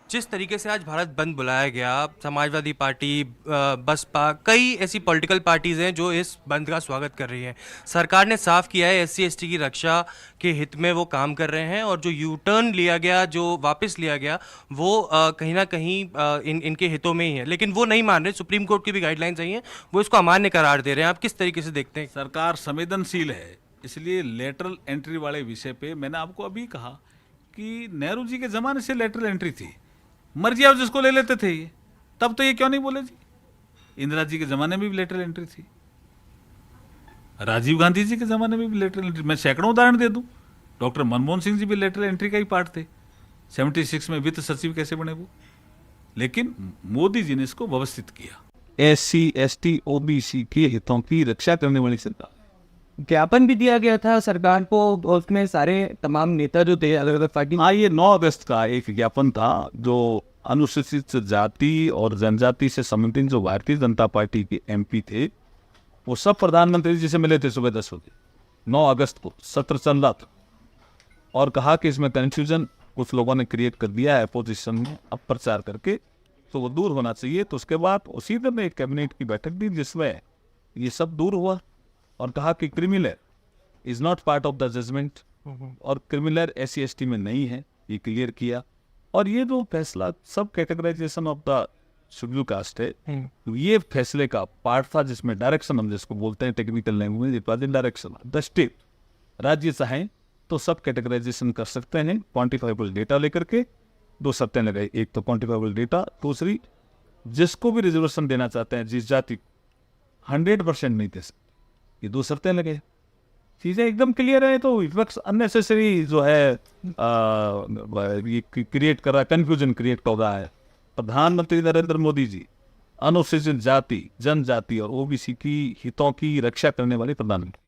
जिस तरीके से आज भारत बंद बुलाया गया, समाजवादी पार्टी, बसपा, कई ऐसी पॉलिटिकल पार्टीज़ हैं जो इस बंद का स्वागत कर रही हैं। सरकार ने साफ किया है एससी एसटी की रक्षा के हित में वो काम कर रहे हैं, और जो यू टर्न लिया गया, जो वापस लिया गया, वो कहीं ना कहीं इनके हितों में ही है। लेकिन वो नहीं मान रहे, सुप्रीम कोर्ट की भी गाइडलाइंस आई हैं, वो इसको अमान्य करार दे रहे हैं। आप किस तरीके से देखते हैं? सरकार संवेदनशील है, इसलिए लेटरल एंट्री वाले विषय पे मैंने आपको अभी कहा कि नेहरू जी के जमाने से लेटरल एंट्री थी, मर्जी आप जिसको ले लेते थे ये, तब तो ये क्यों नहीं बोले जी। इंदिरा जी के जमाने में भी लेटरल एंट्री थी, राजीव गांधी जी के जमाने में भी लेटरल एंट्री, मैं सैकड़ों उदाहरण दे दूं। डॉक्टर मनमोहन सिंह जी भी लेटरल एंट्री का ही पार्ट थे। 76 में वित्त सचिव कैसे बने वो, लेकिन मोदी जी ने इसको व्यवस्थित किया। SC ST OBC के हितों की रक्षा करने वाली सरकार। ज्ञापन भी दिया गया था सरकार को, और उसमें सारे तमाम नेता जो थे अलग अलग पार्टी। हाँ, ये 9 अगस्त का एक ज्ञापन था जो अनुसूचित जाति और जनजाति से संबंधित जो भारतीय जनता पार्टी के MP थे, वो सब प्रधानमंत्री जी से मिले थे सुबह 10 बजे 9 अगस्त को। सत्र चल रहा था और कहा कि इसमें कंफ्यूजन कुछ लोगों ने क्रिएट कर दिया है अपोजिशन में, अब प्रचार करके, तो वो दूर होना चाहिए। तो उसके बाद उसी दिन एक कैबिनेट की बैठक दी जिसमें ये सब दूर हुआ और कहा कि criminal is not part of the judgement, और क्रिमिनल SC ST में नहीं है, ये क्लियर किया। और ये जो फैसला subcategorisation of the schedule caste है, तो ये फैसले का पार्ट था जिसमें डायरेक्शन, हम जिसको बोलते हैं technical language, it was in direction the state. राज्य चाहें तो सब कैटेगराइजेशन कर सकते हैं क्वान्टिफाइबल डेटा लेकर के। 2 शर्तें लगाई, एक तो क्वान्टिफाइबल डेटा, दूसरी जिसको भी रिजर्वेशन देना चाहते हैं जिस जाति को 100% नहीं दे सकते, ये 2 शर्तें लगे। चीज़ें एकदम क्लियर है, तो विपक्ष अननेसेसरी जो है ये क्रिएट कर रहा है, कन्फ्यूजन क्रिएट कर रहा है। प्रधानमंत्री नरेंद्र मोदी जी अनुसूचित जाति, जनजाति और OBC की हितों की रक्षा करने वाले प्रधानमंत्री।